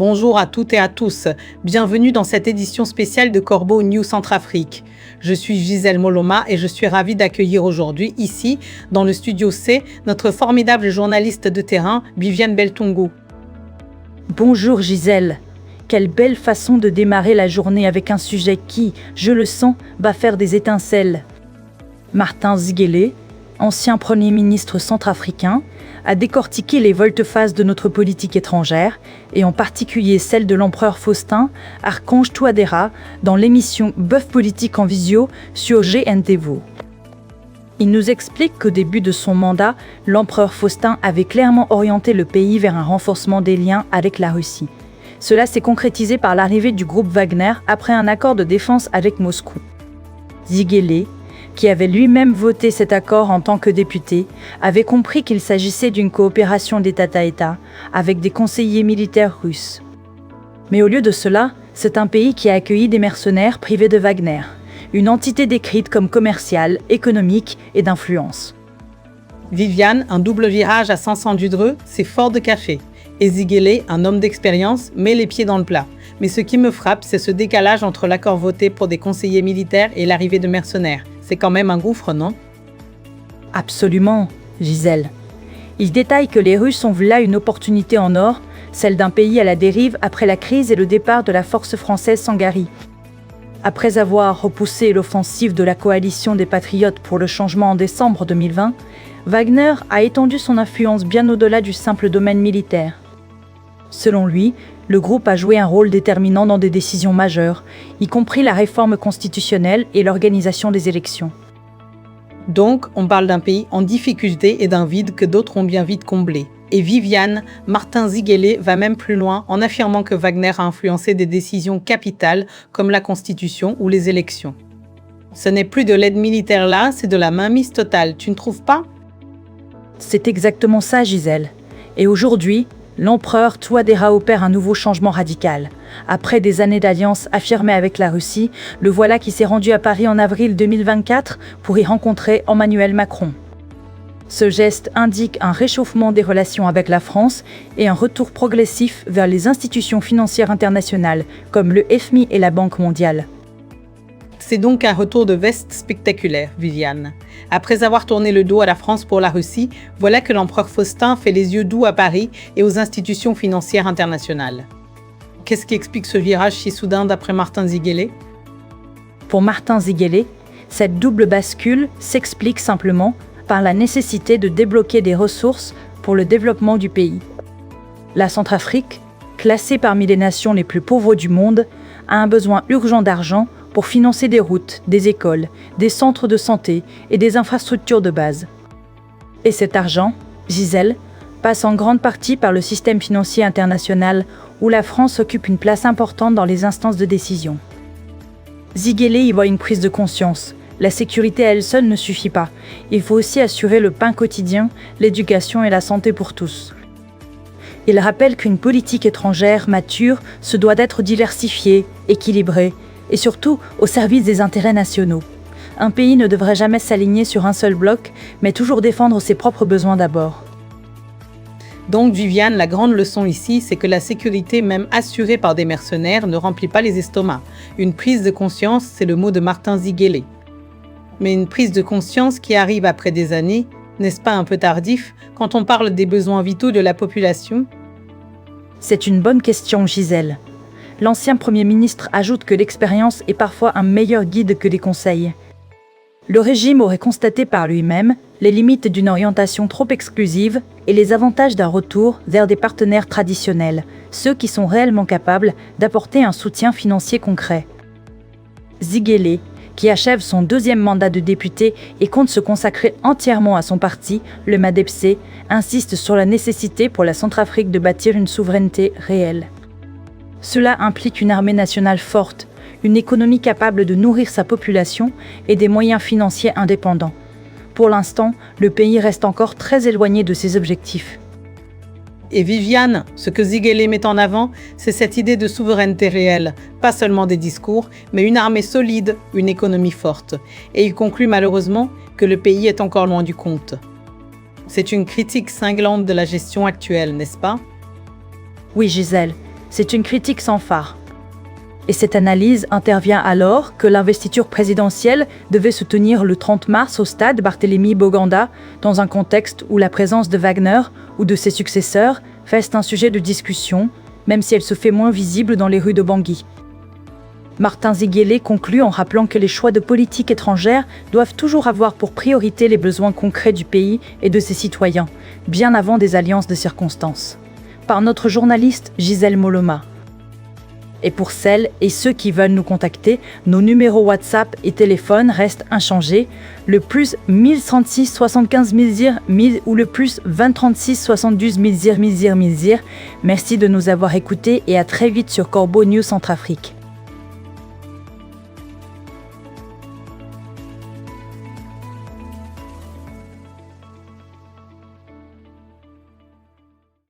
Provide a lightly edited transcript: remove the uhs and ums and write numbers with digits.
Bonjour à toutes et à tous, bienvenue dans cette édition spéciale de Corbeau News Centrafrique. Je suis Gisèle Moloma et je suis ravie d'accueillir aujourd'hui, ici, dans le studio C, notre formidable journaliste de terrain, Viviane Beltungu. Bonjour Gisèle, quelle belle façon de démarrer la journée avec un sujet qui, je le sens, va faire des étincelles. Martin Ziguélé, ancien Premier ministre centrafricain, a décortiqué les volte-face de notre politique étrangère, et en particulier celle de l'empereur Faustin, Archange Touadéra, dans l'émission Bœuf politique en visio sur GNTV. Il nous explique qu'au début de son mandat, l'empereur Faustin avait clairement orienté le pays vers un renforcement des liens avec la Russie. Cela s'est concrétisé par l'arrivée du groupe Wagner après un accord de défense avec Moscou. Ziguélé, qui avait lui-même voté cet accord en tant que député, avait compris qu'il s'agissait d'une coopération d'État à État avec des conseillers militaires russes. Mais au lieu de cela, c'est un pays qui a accueilli des mercenaires privés de Wagner, une entité décrite comme commerciale, économique et d'influence. Viviane, un double virage à 500 du Dreux, c'est fort de café. Et Ziguélé, un homme d'expérience, met les pieds dans le plat. Mais ce qui me frappe, c'est ce décalage entre l'accord voté pour des conseillers militaires et l'arrivée de mercenaires. C'est quand même un gouffre, non? Absolument, Gisèle. Il détaille que les Russes ont vu là une opportunité en or, celle d'un pays à la dérive après la crise et le départ de la force française Sangaré. Après avoir repoussé l'offensive de la coalition des Patriotes pour le changement en décembre 2020, Wagner a étendu son influence bien au-delà du simple domaine militaire. Selon lui, le groupe a joué un rôle déterminant dans des décisions majeures, y compris la réforme constitutionnelle et l'organisation des élections. Donc, on parle d'un pays en difficulté et d'un vide que d'autres ont bien vite comblé. Et Viviane, Martin Ziguélé va même plus loin en affirmant que Wagner a influencé des décisions capitales comme la Constitution ou les élections. Ce n'est plus de l'aide militaire là, c'est de la mainmise totale, tu ne trouves pas? C'est exactement ça, Gisèle. Et aujourd'hui, l'empereur Touadéra opère un nouveau changement radical. Après des années d'alliance affirmée avec la Russie, le voilà qui s'est rendu à Paris en avril 2024 pour y rencontrer Emmanuel Macron. Ce geste indique un réchauffement des relations avec la France et un retour progressif vers les institutions financières internationales, comme le FMI et la Banque mondiale. C'est donc un retour de veste spectaculaire, Viviane. Après avoir tourné le dos à la France pour la Russie, voilà que l'empereur Faustin fait les yeux doux à Paris et aux institutions financières internationales. Qu'est-ce qui explique ce virage si soudain d'après Martin Ziguélé? Pour Martin Ziguélé, cette double bascule s'explique simplement par la nécessité de débloquer des ressources pour le développement du pays. La Centrafrique, classée parmi les nations les plus pauvres du monde, a un besoin urgent d'argent pour financer des routes, des écoles, des centres de santé et des infrastructures de base. Et cet argent, Gisèle, passe en grande partie par le système financier international où la France occupe une place importante dans les instances de décision. Ziguélé y voit une prise de conscience. La sécurité à elle seule ne suffit pas. Il faut aussi assurer le pain quotidien, l'éducation et la santé pour tous. Il rappelle qu'une politique étrangère mature se doit d'être diversifiée, équilibrée, et surtout au service des intérêts nationaux. Un pays ne devrait jamais s'aligner sur un seul bloc, mais toujours défendre ses propres besoins d'abord. Donc Viviane, la grande leçon ici, c'est que la sécurité, même assurée par des mercenaires, ne remplit pas les estomacs. Une prise de conscience, c'est le mot de Martin Ziguélé. Mais une prise de conscience qui arrive après des années, n'est-ce pas un peu tardif, quand on parle des besoins vitaux de la population? C'est une bonne question, Gisèle. L'ancien Premier ministre ajoute que l'expérience est parfois un meilleur guide que les conseils. Le régime aurait constaté par lui-même les limites d'une orientation trop exclusive et les avantages d'un retour vers des partenaires traditionnels, ceux qui sont réellement capables d'apporter un soutien financier concret. Ziguélé, qui achève son deuxième mandat de député et compte se consacrer entièrement à son parti, le MADEPC, insiste sur la nécessité pour la Centrafrique de bâtir une souveraineté réelle. Cela implique une armée nationale forte, une économie capable de nourrir sa population et des moyens financiers indépendants. Pour l'instant, le pays reste encore très éloigné de ses objectifs. Et Viviane, ce que Ziguélé met en avant, c'est cette idée de souveraineté réelle, pas seulement des discours, mais une armée solide, une économie forte. Et il conclut malheureusement que le pays est encore loin du compte. C'est une critique cinglante de la gestion actuelle, n'est-ce pas? Oui, Gisèle, C'est une critique sans phare. Et cette analyse intervient alors que l'investiture présidentielle devait se tenir le 30 mars au stade Barthélemy-Boganda, dans un contexte où la présence de Wagner ou de ses successeurs reste un sujet de discussion, même si elle se fait moins visible dans les rues de Bangui. Martin Ziguélé conclut en rappelant que les choix de politique étrangère doivent toujours avoir pour priorité les besoins concrets du pays et de ses citoyens, bien avant des alliances de circonstances. Par notre journaliste Gisèle Moloma. Et pour celles et ceux qui veulent nous contacter, nos numéros WhatsApp et téléphone restent inchangés, le plus 1036 75 1000 ou le plus 2036 72 1000. Merci de nous avoir écoutés et à très vite sur Corbeau News Centrafrique.